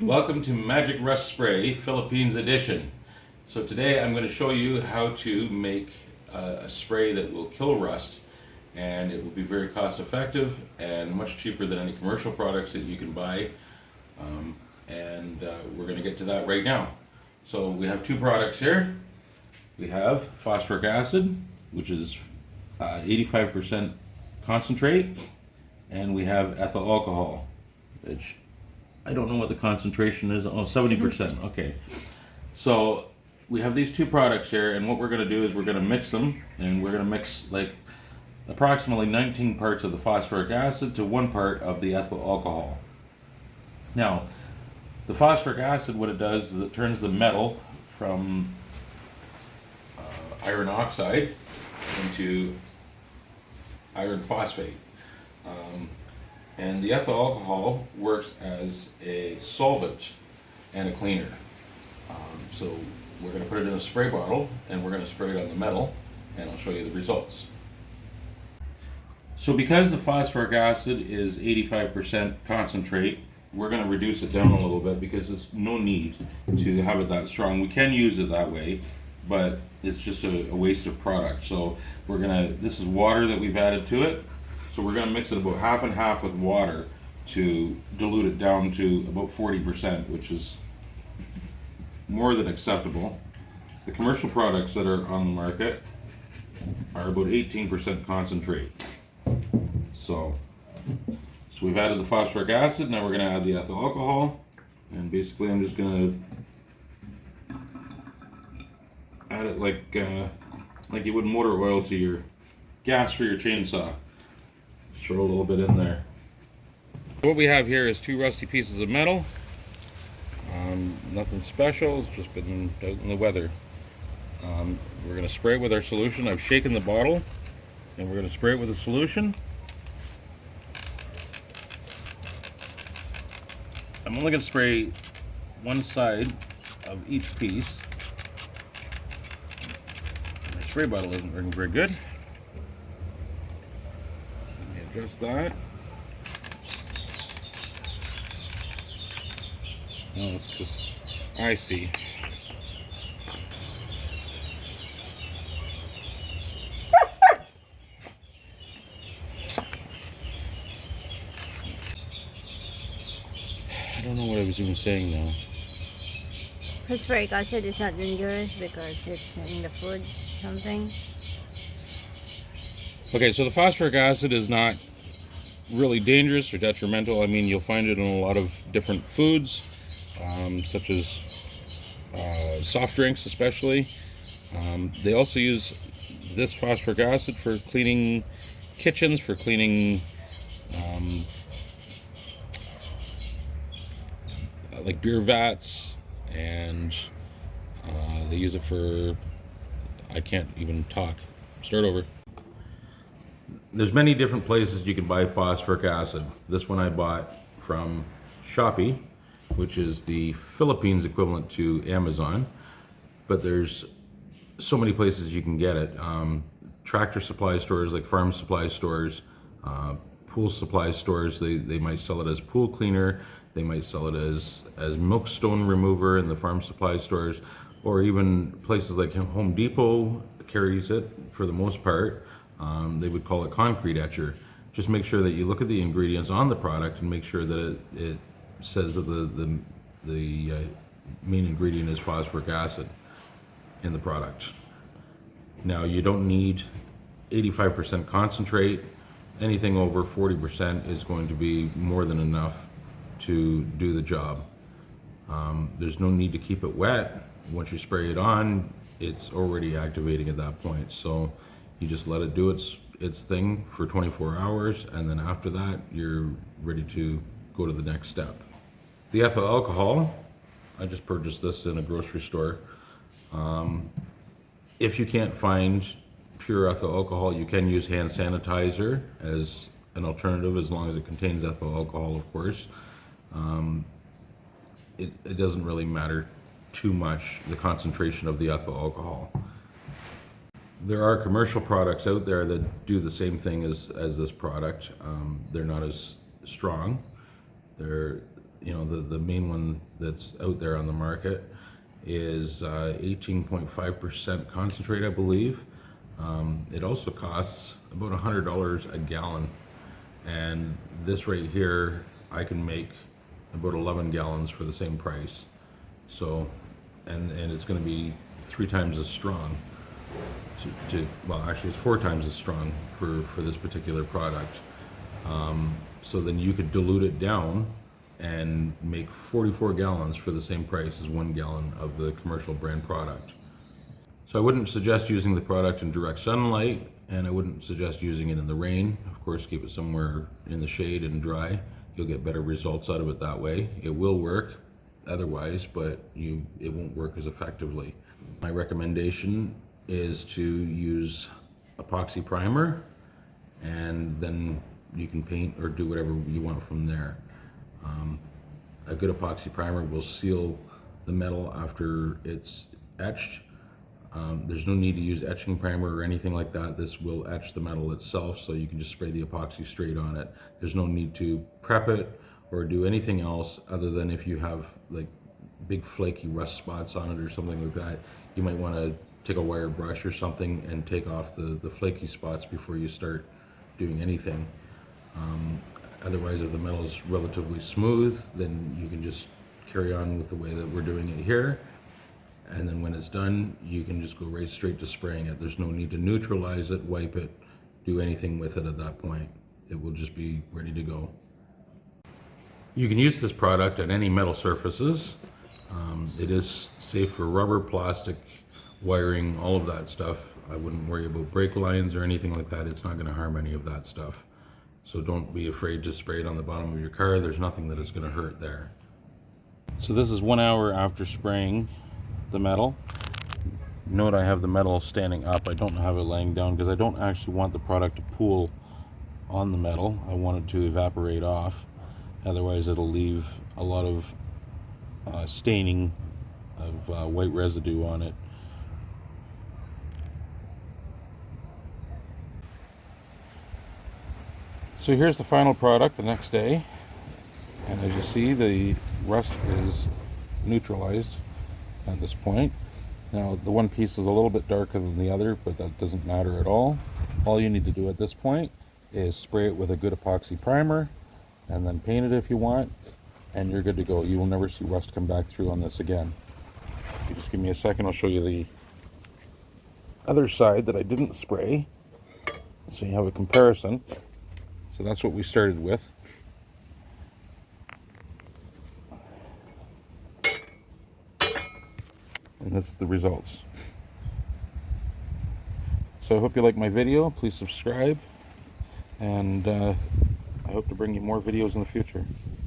Welcome to Magic Rust Spray Philippines Edition. So today I'm going to show you how to make a spray that will kill rust, and it will be very cost effective and much cheaper than any commercial products that you can buy. We're going to get to that right now. So we have two products here. We have phosphoric acid, which is 85% concentrate, and we have ethyl alcohol, which I don't know what the concentration is. Oh, 70%. Okay. So we have these two products here, and what we're going to do is we're going to mix them, and we're going to mix like approximately 19 parts of the phosphoric acid to 1 part of the ethyl alcohol. Now, the phosphoric acid, what it does is it turns the metal from iron oxide into iron phosphate. And the ethyl alcohol works as a solvent and a cleaner. So we're going to put it in a spray bottle, and we're going to spray it on the metal, and I'll show you the results. So because the phosphoric acid is 85% concentrate, we're going to reduce it down a little bit because there's no need to have it that strong. We can use it that way, but it's just a waste of product. So this is water that we've added to it. So we're going to mix it about half and half with water to dilute it down to about 40%, which is more than acceptable. The commercial products that are on the market are about 18% concentrate. So we've added the phosphoric acid, now we're going to add the ethyl alcohol, and basically I'm just going to add it like you would motor oil to your gas for your chainsaw. Throw a little bit in there. What we have here is 2 rusty pieces of metal. Nothing special, it's just been out in the weather. We're going to spray it with our solution. I've shaken the bottle, and we're going to spray it with the solution. I'm only going to spray one side of each piece. My spray bottle isn't working very good. Adjust that. No, it's just, I see. I don't know what I was even saying now. Phosphoric acid is not dangerous because it's in the food, something. Okay, so the phosphoric acid is not really dangerous or detrimental. I mean, you'll find it in a lot of different foods, such as soft drinks especially. They also use this phosphoric acid for cleaning kitchens, for cleaning like beer vats, and they use it for, I can't even talk. Start over. There's many different places you can buy phosphoric acid. This one I bought from Shopee, which is the Philippines equivalent to Amazon, but there's so many places you can get it. Tractor supply stores, like farm supply stores, pool supply stores, they might sell it as pool cleaner, they might sell it as milkstone remover in the farm supply stores, or even places like Home Depot carries it for the most part. They would call it concrete etcher. Just make sure that you look at the ingredients on the product and make sure that it says that the main ingredient is phosphoric acid in the product. Now, you don't need 85% concentrate. Anything over 40% is going to be more than enough to do the job. There's no need to keep it wet. Once you spray it on, it's already activating at that point. So you just let it do its thing for 24 hours, and then after that, you're ready to go to the next step. The ethyl alcohol, I just purchased this in a grocery store. If you can't find pure ethyl alcohol, you can use hand sanitizer as an alternative, as long as it contains ethyl alcohol, of course. It doesn't really matter too much, the concentration of the ethyl alcohol. There are commercial products out there that do the same thing as this product. They're not as strong. you know, the main one that's out there on the market is 18.5% concentrate, I believe. It also costs about $100 a gallon, and this right here I can make about 11 gallons for the same price. So, and it's going to be 3 times as strong. Well, actually, it's 4 times as strong for this particular product. So then you could dilute it down and make 44 gallons for the same price as 1 gallon of the commercial brand product. So I wouldn't suggest using the product in direct sunlight, and I wouldn't suggest using it in the rain. Of course, keep it somewhere in the shade and dry. You'll get better results out of it that way. It will work otherwise, but it won't work as effectively. My recommendation is to use epoxy primer, and then you can paint or do whatever you want from there. A good epoxy primer will seal the metal after it's etched. There's no need to use etching primer or anything like that. This will etch the metal itself, so you can just spray the epoxy straight on it. There's no need to prep it or do anything else, other than if you have like big flaky rust spots on it or something like that, you might want to take a wire brush or something and take off the flaky spots before you start doing anything. Otherwise, if the metal is relatively smooth, then you can just carry on with the way that we're doing it here. And then when it's done, you can just go right straight to spraying it. There's no need to neutralize it, wipe it, do anything with it at that point. It will just be ready to go. You can use this product on any metal surfaces. It is safe for rubber, plastic, wiring, all of that stuff. I wouldn't worry about brake lines or anything like that. It's not going to harm any of that stuff. So don't be afraid to spray it on the bottom of your car. There's nothing that is going to hurt there. So this is 1 hour after spraying the metal. Note I have the metal standing up. I don't have it laying down because I don't actually want the product to pool on the metal. I want it to evaporate off. Otherwise it'll leave a lot of staining of white residue on it. So here's the final product the next day, and as you see, the rust is neutralized at this point. Now the one piece is a little bit darker than the other, but that doesn't matter at all. All you need to do at this point is spray it with a good epoxy primer and then paint it if you want, and you're good to go. You will never see rust come back through on this again. If you just give me a second, I'll show you the other side that I didn't spray, so you have a comparison. So that's what we started with. And this is the results. So I hope you like my video. Please subscribe, and I hope to bring you more videos in the future.